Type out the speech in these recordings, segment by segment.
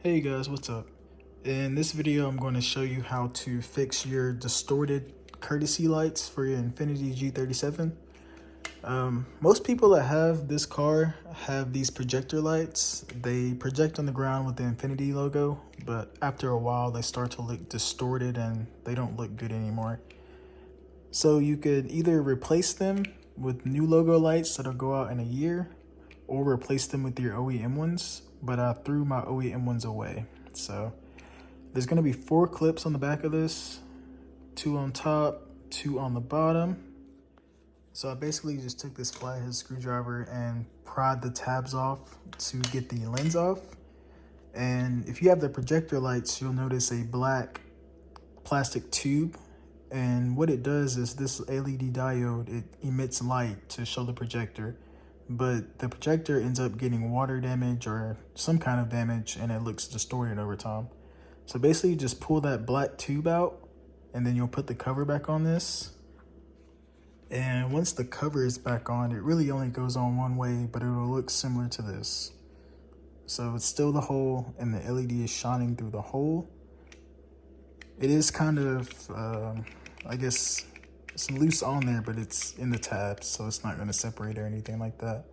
Hey guys, what's up? In this video, I'm going to show you how to fix your distorted courtesy lights for your Infiniti G37. Most people that have this car have these projector lights. They project on the ground with the Infiniti logo, but after a while they start to look distorted and they don't look good anymore. So you could either replace them with new logo lights that'll go out in a year, or replace them with your OEM ones, but I threw my OEM ones away. So there's going to be 4 clips on the back of this, 2 on top, 2 on the bottom. So I basically just took this flathead screwdriver and pried the tabs off to get the lens off. And if you have the projector lights, you'll notice a black plastic tube. And what it does is this LED diode, it emits light to show the projector. But the projector ends up getting water damage or some kind of damage, and it looks distorted over time. So basically you just pull that black tube out, and then you'll put the cover back on this. And once the cover is back on, it really only goes on one way, but it'll look similar to this. So it's still the hole, and the LED is shining through the hole. It is kind of, I guess, it's loose on there, but it's in the tabs, so it's not going to separate or anything like that.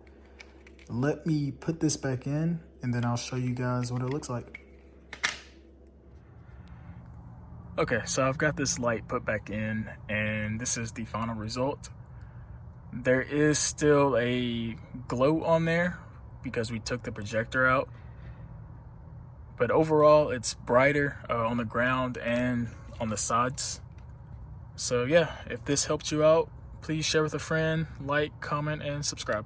Let me put this back in, and then I'll show you guys what it looks like. Okay, so I've got this light put back in, and this is the final result. There is still a glow on there because we took the projector out, but overall it's brighter on the ground and on the sides. So yeah, if this helped you out, please share with a friend, like, comment, and subscribe.